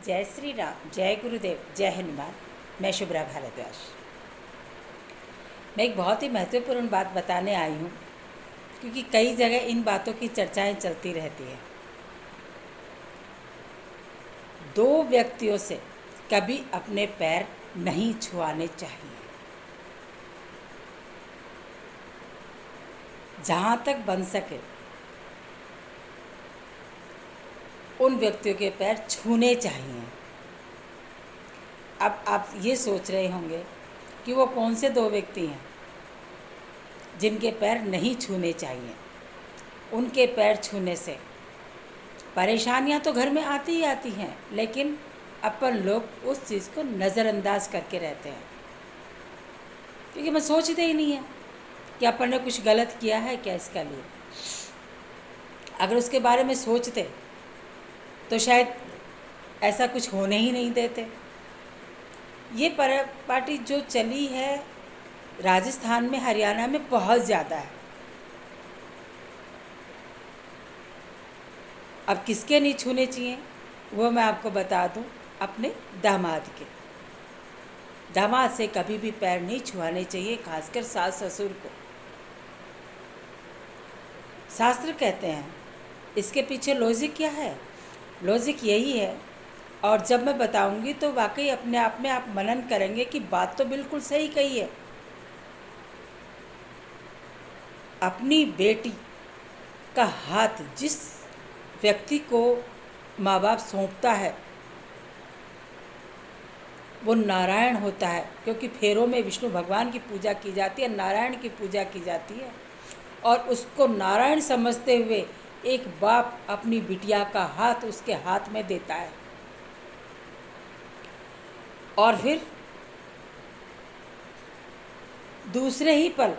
जय श्री राम, जय गुरुदेव, जय हनुमान। मैं शुभ्रा भारद्वाज। मैं एक बहुत ही महत्वपूर्ण बात बताने आई हूँ, क्योंकि कई जगह इन बातों की चर्चाएं चलती रहती हैं। दो व्यक्तियों से कभी अपने पैर नहीं छुआने चाहिए। जहाँ तक बन सके उन व्यक्तियों के पैर छूने चाहिए। अब आप ये सोच रहे होंगे कि वो कौन से दो व्यक्ति हैं जिनके पैर नहीं छूने चाहिए। उनके पैर छूने से परेशानियां तो घर में आती ही आती हैं, लेकिन अपन लोग उस चीज़ को नज़रअंदाज करके रहते हैं, क्योंकि मैं सोचते ही नहीं है कि अपन ने कुछ गलत किया है क्या इसका लिए। अगर उसके बारे में सोचते तो शायद ऐसा कुछ होने ही नहीं देते। ये पार्टी जो चली है राजस्थान में, हरियाणा में बहुत ज़्यादा है। अब किसके नहीं छूने चाहिए वो मैं आपको बता दूं, अपने दामाद के। दामाद से कभी भी पैर नहीं छुआने चाहिए, खासकर सास ससुर को। शास्त्र कहते हैं, इसके पीछे लॉजिक क्या है? लॉजिक यही है, और जब मैं बताऊंगी तो वाकई अपने आप में आप मनन करेंगे कि बात तो बिल्कुल सही कही है। अपनी बेटी का हाथ जिस व्यक्ति को माँ बाप सौंपता है वो नारायण होता है, क्योंकि फेरों में विष्णु भगवान की पूजा की जाती है, नारायण की पूजा की जाती है। और उसको नारायण समझते हुए एक बाप अपनी बिटिया का हाथ उसके हाथ में देता है, और फिर दूसरे ही पल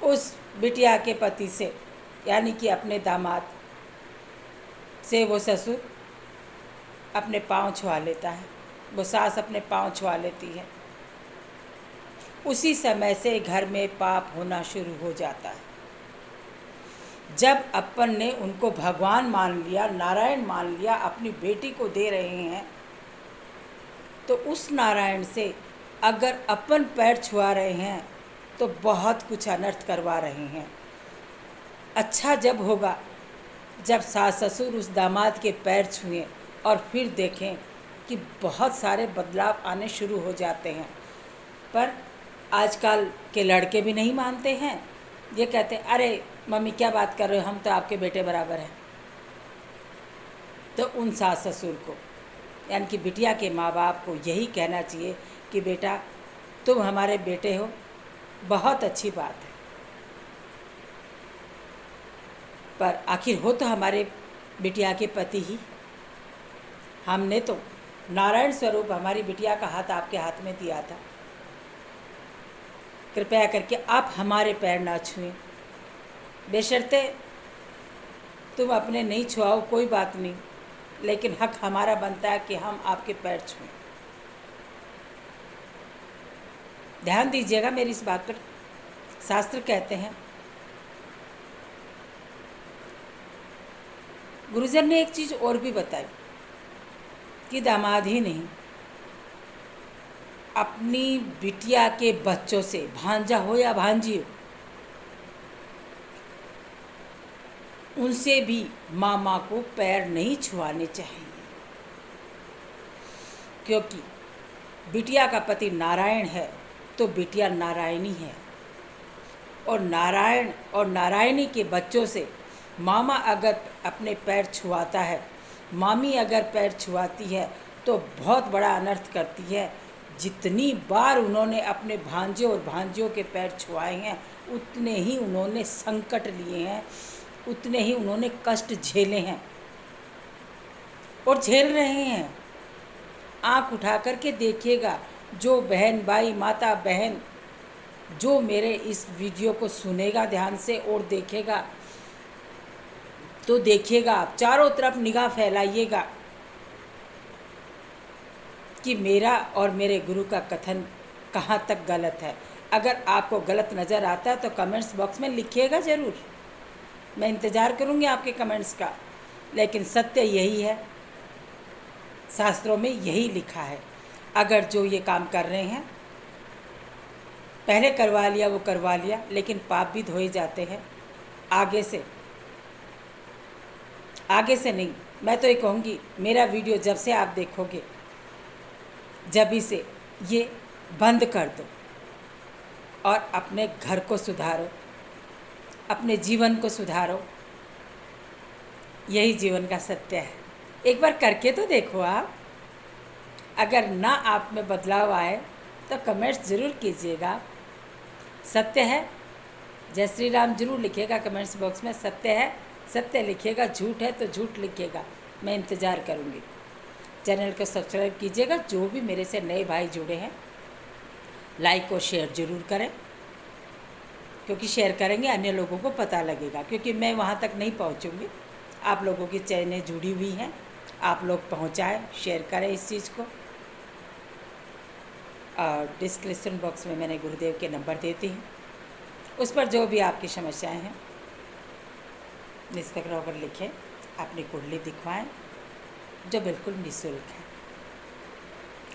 उस बिटिया के पति से, यानी कि अपने दामाद से, वो ससुर अपने पाँव छुआ लेता है, वो सास अपने पाँव छुआ लेती है। उसी समय से घर में पाप होना शुरू हो जाता है। जब अपन ने उनको भगवान मान लिया, नारायण मान लिया, अपनी बेटी को दे रहे हैं, तो उस नारायण से अगर अपन पैर छुआ रहे हैं तो बहुत कुछ अनर्थ करवा रहे हैं। अच्छा जब होगा जब सास ससुर उस दामाद के पैर छुएं और फिर देखें कि बहुत सारे बदलाव आने शुरू हो जाते हैं। पर आजकल के लड़के भी नहीं मानते हैं, ये कहते हैं अरे मम्मी क्या बात कर रहे हो, हम तो आपके बेटे बराबर हैं। तो उन सास ससुर को, यानी कि बिटिया के माँ बाप को यही कहना चाहिए कि बेटा तुम हमारे बेटे हो, बहुत अच्छी बात है, पर आखिर हो तो हमारे बिटिया के पति ही। हमने तो नारायण स्वरूप हमारी बिटिया का हाथ आपके हाथ में दिया था, कृपया करके आप हमारे पैर ना छुएं। बेशर्ते तुम अपने नहीं छुआओ कोई बात नहीं, लेकिन हक हमारा बनता है कि हम आपके पैर छुएं। ध्यान दीजिएगा मेरी इस बात पर। शास्त्र कहते हैं, गुरुजन ने एक चीज़ और भी बताई कि दामाद ही नहीं, अपनी बिटिया के बच्चों से, भांजा हो या भांजी हो, उनसे भी मामा को पैर नहीं छुआने चाहिए, क्योंकि बिटिया का पति नारायण है तो बिटिया नारायणी है। और नारायण और नारायणी के बच्चों से मामा अगर अपने पैर छुआता है, मामी अगर पैर छुआती है, तो बहुत बड़ा अनर्थ करती है। जितनी बार उन्होंने अपने भांजे और भांजियों के पैर छुआए हैं, उतने ही उन्होंने संकट लिए हैं, उतने ही उन्होंने कष्ट झेले हैं और झेल रहे हैं। आँख उठा करके देखिएगा, जो बहन भाई, माता बहन जो मेरे इस वीडियो को सुनेगा ध्यान से और देखेगा, तो देखिएगा आप चारों तरफ निगाह फैलाइएगा कि मेरा और मेरे गुरु का कथन कहाँ तक गलत है। अगर आपको गलत नज़र आता है तो कमेंट्स बॉक्स में लिखिएगा ज़रूर, मैं इंतज़ार करूँगी आपके कमेंट्स का। लेकिन सत्य यही है, शास्त्रों में यही लिखा है। अगर जो ये काम कर रहे हैं, पहले करवा लिया वो करवा लिया, लेकिन पाप भी धोए जाते हैं। आगे से नहीं। मैं तो ये कहूँगी, मेरा वीडियो जब से आप देखोगे, जब ही से ये बंद कर दो और अपने घर को सुधारो, अपने जीवन को सुधारो। यही जीवन का सत्य है। एक बार करके तो देखो आप। अगर ना आप में बदलाव आए तो कमेंट्स ज़रूर कीजिएगा। सत्य है, जय श्री राम जरूर लिखिएगा कमेंट्स बॉक्स में। सत्य है सत्य लिखिएगा, झूठ है तो झूठ लिखिएगा। मैं इंतज़ार करूँगी। चैनल को सब्सक्राइब कीजिएगा। जो भी मेरे से नए भाई जुड़े हैं, लाइक और शेयर ज़रूर करें, क्योंकि शेयर करेंगे अन्य लोगों को पता लगेगा। क्योंकि मैं वहाँ तक नहीं पहुँचूँगी, आप लोगों की चैनें जुड़ी हुई हैं, आप लोग पहुँचाएँ, शेयर करें इस चीज़ को। और डिस्क्रिप्शन बॉक्स में मैंने गुरुदेव के नंबर देती हूँ, उस पर जो भी आपकी समस्याएं हैं निष्पक्ष होकर लिखें, अपनी कुंडली दिखवाएं, जो बिल्कुल निःशुल्क है।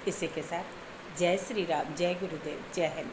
इसी के साथ जय श्री राम, जय गुरुदेव, जय हिंद।